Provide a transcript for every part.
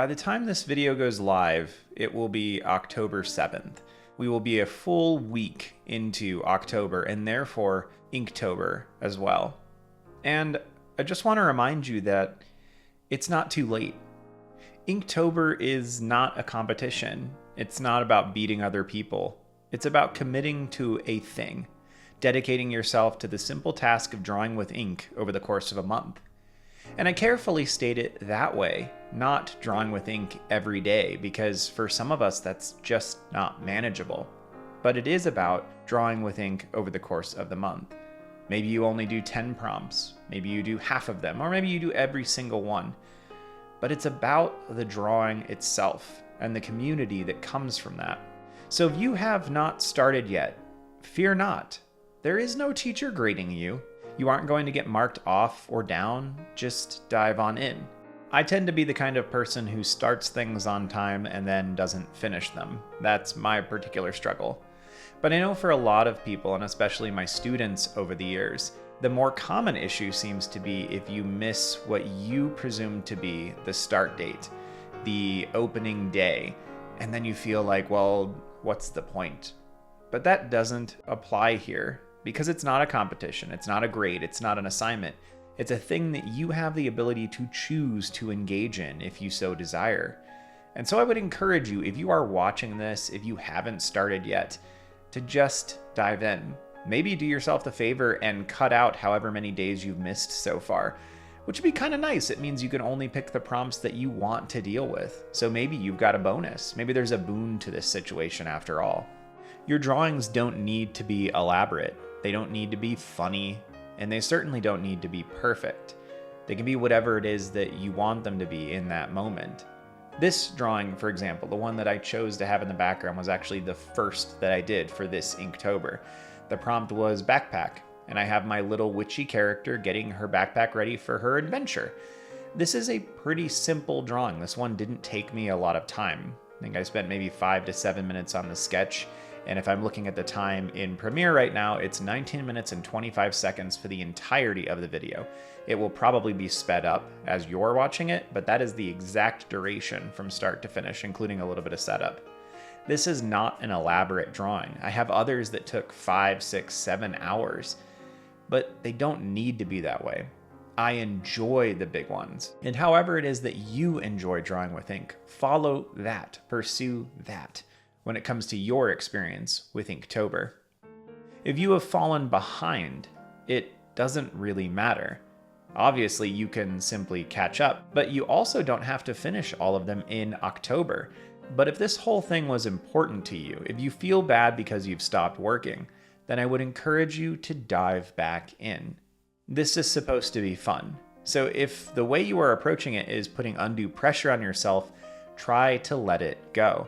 By the time this video goes live, it will be October 7th. We will be a full week into October and therefore Inktober as well. And I just want to remind you that it's not too late. Inktober is not a competition. It's not about beating other people. It's about committing to a thing, dedicating yourself to the simple task of drawing with ink over the course of a month. And I carefully state it that way, not drawing with ink every day, because for some of us that's just not manageable. But it is about drawing with ink over the course of the month. Maybe you only do 10 prompts, maybe you do half of them, or maybe you do every single one. But it's about the drawing itself and the community that comes from that. So if you have not started yet, fear not. There is no teacher grading you. You aren't going to get marked off or down, just dive on in. I tend to be the kind of person who starts things on time and then doesn't finish them. That's my particular struggle. But I know for a lot of people, and especially my students over the years, the more common issue seems to be if you miss what you presume to be the start date, the opening day, and then you feel like, well, what's the point? But that doesn't apply here. Because it's not a competition, it's not a grade, it's not an assignment. It's a thing that you have the ability to choose to engage in if you so desire. And so I would encourage you, if you are watching this, if you haven't started yet, to just dive in. Maybe do yourself the favor and cut out however many days you've missed so far, which would be kind of nice. It means you can only pick the prompts that you want to deal with. So maybe you've got a bonus. Maybe there's a boon to this situation after all. Your drawings don't need to be elaborate. They don't need to be funny, and they certainly don't need to be perfect. They can be whatever it is that you want them to be in that moment. This drawing, for example, the one that I chose to have in the background, was actually the first that I did for this Inktober. The prompt was backpack, and I have my little witchy character getting her backpack ready for her adventure. This is a pretty simple drawing. This one didn't take me a lot of time. I think I spent maybe 5 to 7 minutes on the sketch. And if I'm looking at the time in Premiere right now, it's 19 minutes and 25 seconds for the entirety of the video. It will probably be sped up as you're watching it, but that is the exact duration from start to finish, including a little bit of setup. This is not an elaborate drawing. I have others that took 5, 6, 7 hours, but they don't need to be that way. I enjoy the big ones. And however it is that you enjoy drawing with ink, follow that, pursue that when it comes to your experience with Inktober. If you have fallen behind, it doesn't really matter. Obviously, you can simply catch up, but you also don't have to finish all of them in October. But if this whole thing was important to you, if you feel bad because you've stopped working, then I would encourage you to dive back in. This is supposed to be fun. So if the way you are approaching it is putting undue pressure on yourself, try to let it go.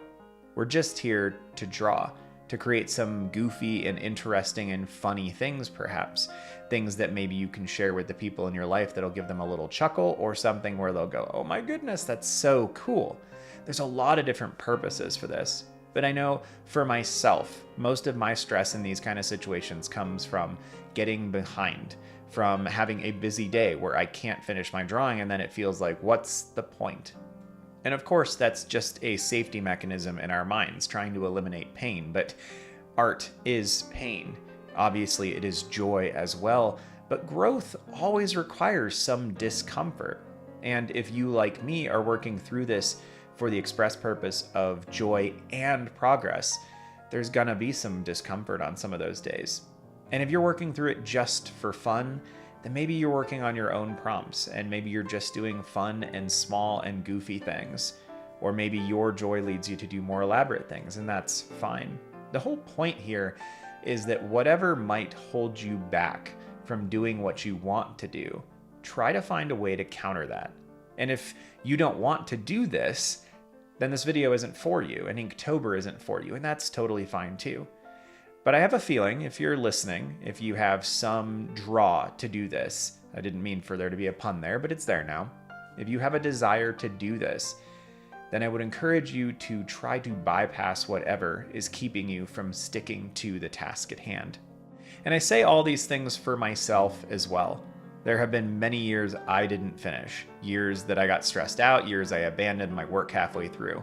We're just here to draw, to create some goofy and interesting and funny things perhaps. Things that maybe you can share with the people in your life that'll give them a little chuckle, or something where they'll go, oh my goodness, that's so cool. There's a lot of different purposes for this. But I know for myself, most of my stress in these kind of situations comes from getting behind, from having a busy day where I can't finish my drawing and then it feels like, what's the point? And of course, that's just a safety mechanism in our minds, trying to eliminate pain. But art is pain. Obviously, it is joy as well. But growth always requires some discomfort. And if you, like me, are working through this for the express purpose of joy and progress, there's gonna be some discomfort on some of those days. And if you're working through it just for fun, then maybe you're working on your own prompts, and maybe you're just doing fun and small and goofy things. Or maybe your joy leads you to do more elaborate things, and that's fine. The whole point here is that whatever might hold you back from doing what you want to do, try to find a way to counter that. And if you don't want to do this, then this video isn't for you, and Inktober isn't for you, and that's totally fine too. But I have a feeling, if you're listening, if you have some draw to do this, I didn't mean for there to be a pun there, but it's there now. If you have a desire to do this, then I would encourage you to try to bypass whatever is keeping you from sticking to the task at hand. And I say all these things for myself as well. There have been many years I didn't finish, years that I got stressed out, years I abandoned my work halfway through.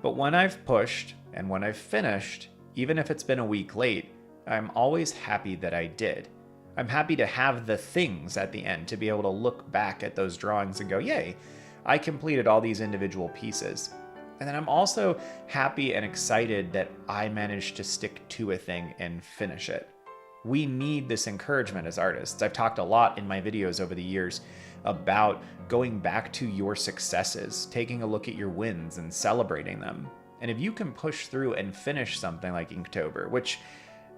But when I've pushed and when I've finished, even if it's been a week late, I'm always happy that I did. I'm happy to have the things at the end to be able to look back at those drawings and go, yay, I completed all these individual pieces. And then I'm also happy and excited that I managed to stick to a thing and finish it. We need this encouragement as artists. I've talked a lot in my videos over the years about going back to your successes, taking a look at your wins and celebrating them. And if you can push through and finish something like Inktober, which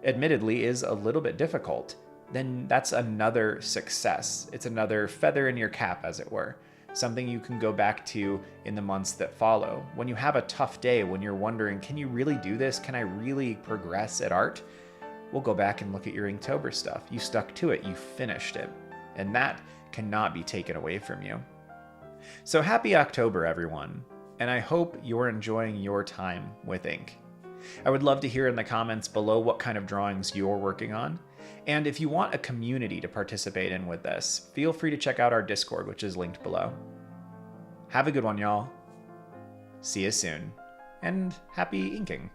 admittedly is a little bit difficult, then that's another success. It's another feather in your cap, as it were. Something you can go back to in the months that follow. When you have a tough day, when you're wondering, can you really do this? Can I really progress at art? We'll go back and look at your Inktober stuff. You stuck to it, you finished it. And that cannot be taken away from you. So happy October, everyone. And I hope you're enjoying your time with ink. I would love to hear in the comments below what kind of drawings you're working on. And if you want a community to participate in with this, feel free to check out our Discord, which is linked below. Have a good one, y'all. See you soon. And happy inking.